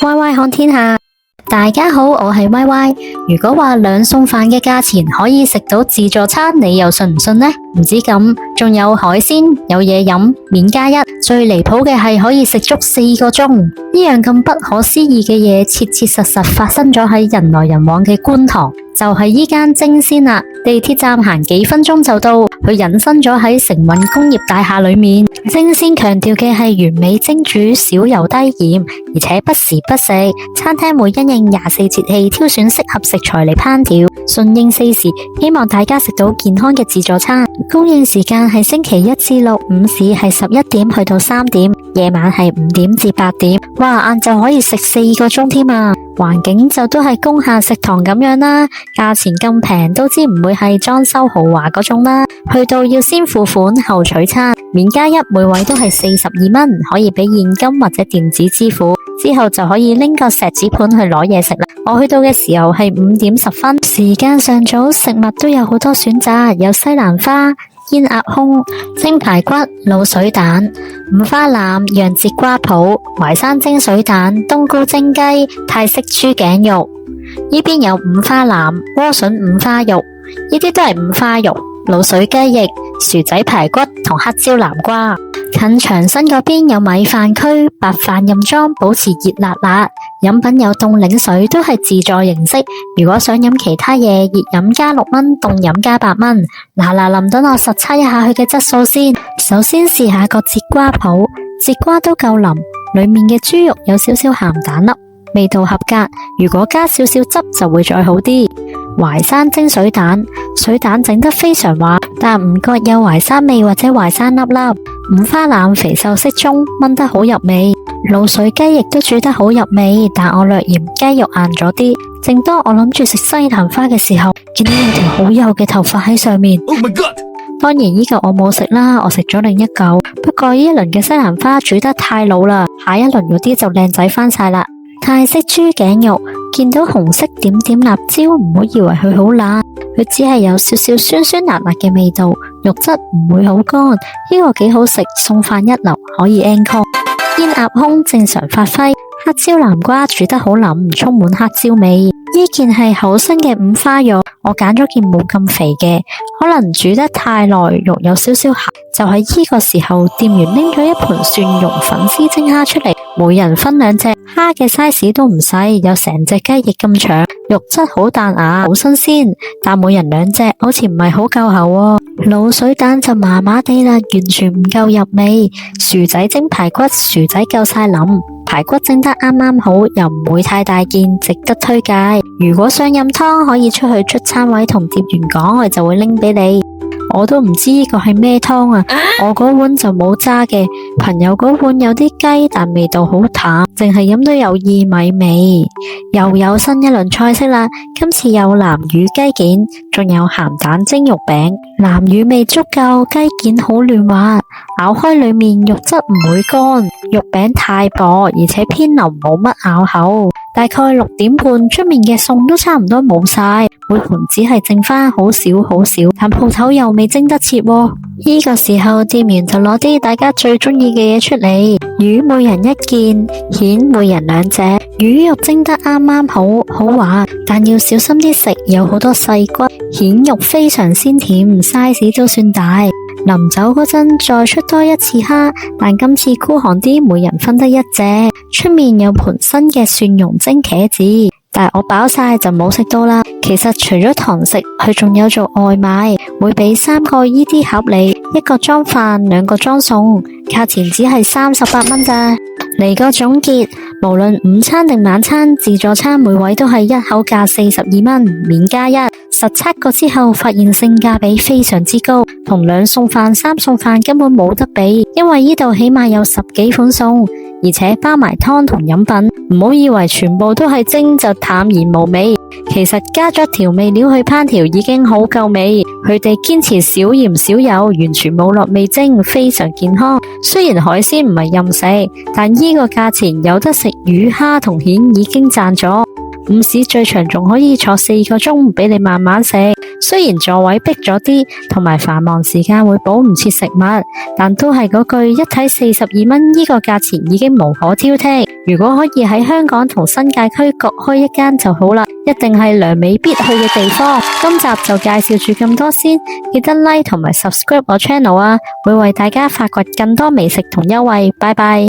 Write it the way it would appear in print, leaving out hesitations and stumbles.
歪歪看天下，大家好，我係歪歪。如果話兩餸飯嘅價錢可以食到自助餐，你又信唔信呢？唔止咁，仲有海鮮，有嘢飲，免加一。最離譜嘅係可以食足4個鐘，呢樣咁不可思議嘅嘢，切切實實發生咗喺人來人往嘅觀塘，就係依間蒸鮮啦。地鐵站行幾分鐘就到，佢隱身咗喺成運工業大廈裏面。蒸鮮強調嘅係完美蒸煮，少油低鹽，而且不時不食。餐廳會因應24節氣挑選適合食材嚟烹調，順應4時，希望大家食到健康嘅自助餐。供應時間係星期1至6，午市係11點去到3點，夜晚係5點至8點。哇，晏晝可以食4個鐘添啊！環境就都係工廈食堂咁樣啦，價錢咁平，都知唔會係裝修豪華嗰種啦。去到要先付款後取餐，免加一，每位都係42蚊，可以俾現金或者電子支付，之後就可以拎個錫紙盤去攞嘢食啦。我去到嘅時候係5點10分，時間尚早，食物都有好多選擇，有西蘭花、煙鴨胸、蒸排骨、滷水蛋、五花腩、釀節瓜脯、淮山蒸水蛋、冬菇蒸雞、泰式豬頸肉。呢邊有五花腩、萵筍五花肉，呢啲都係五花肉、滷水雞翼、薯仔排骨同黑椒南瓜。近長新嗰邊有米飯區，白飯任裝，保持熱辣辣。飲品有凍檸水，都係自助形式。如果想飲其他嘢，熱飲加6蚊，凍飲加8蚊。嗱，林等我實測一下佢嘅質素先。首先試下個節瓜脯，節瓜都夠腍，裏面嘅豬肉有少少鹹蛋粒，味道合格。如果加少少汁就會再好啲。淮山蒸水蛋，水蛋整得非常滑，但唔覺有淮山味或者淮山粒粒。五花腩肥瘦適中，炆得好入味。滷水雞亦都煮得好入味，但我略嫌雞肉硬咗啲。正當我諗住食西蘭花嘅時候，見到有條好幼嘅頭髮喺上面。Oh my God！ 當然呢個我冇食啦，我食咗另一嚿。不過呢一輪嘅西蘭花煮得太老啦，下一輪嗰啲就靚仔返晒啦。泰式豬頸肉，見到紅色點點辣椒，唔好以為佢好辣，佢只係有少少酸酸辣辣嘅味道，肉質唔會好乾，呢個幾好食，餸飯一流，可以 encore。煙鴨胸正常發揮，黑椒南瓜煮得好腍，充滿黑椒味。呢件係好新嘅五花肉，我揀咗件冇咁肥嘅，可能煮得太耐，肉有少少鹹。就喺呢個時候，店員拎咗一盤蒜蓉粉絲蒸蝦出嚟，每人分2隻，蝦嘅 size 都唔細，有成隻雞翼咁長，肉質好彈牙，好新鮮，但每人2隻，好似唔係好夠喉喎。滷水蛋就麻麻地啦，完全唔夠入味。薯仔蒸排骨，薯仔夠晒腍，排骨整得啱啱好，又唔會太大件，值得推介。如果想飲湯，可以出去出餐位同店員講，我就會拎俾你。我都唔知呢個係咩湯啊！我嗰碗就冇渣嘅，朋友嗰碗有啲雞，但味道好淡，淨係飲到有薏米味。又有新一輪菜式啦，今次有南乳雞件，仲有鹹蛋蒸肉餅。南乳味足夠，雞件好嫩滑，咬開裏面肉質唔會乾。肉餅太薄，而且偏腍，冇乜咬口。大概6點半，出面嘅餸都差唔多冇晒，每盤只係剩翻好少好少，但鋪頭又未蒸得切喎。呢個時候，店員就攞啲大家最中意嘅嘢出嚟，魚每人1件，蜆每人2隻。魚肉蒸得啱啱好，好滑，但要小心啲食，有好多細骨。蜆肉非常鮮甜，size 都算大。臨走嗰陣再出多1次蝦，但今次孤寒啲，每人分得1隻。出面有盤新嘅蒜蓉蒸茄子，但係我飽晒就冇食到啦。其實除咗堂食，佢仲有做外賣，會俾3個依啲盒你，1個裝飯，2個裝餸，價錢只係38蚊咋。嚟個總結，無論午餐定晚餐，自助餐每位都係1口價42蚊，免加1。實測過之後，發現性價比非常之高，同2餸飯、3餸飯根本冇得比，因為呢度起碼有10幾款餸，而且包埋湯同飲品。唔好以為全部都係蒸就淡然無味，其實加咗調味料去烹調已經好夠味。佢哋堅持少鹽少油，完全冇落味精，非常健康。雖然海鮮唔係任食，但呢個價錢有得食魚蝦同蜆已經賺咗。午市最長仲可以坐4個鐘，唔俾你慢慢食。雖然座位逼咗啲，同埋繁忙時間會補唔切食物，但都係嗰句，一體42蚊呢個價錢已經無可挑剔。如果可以喺香港同新界區各開一間就好啦，一定係梁美必去嘅地方。今集就介紹住咁多先，記得 like 同埋 subscribe 我 channel啊，會為大家發掘更多美食同優惠。拜拜。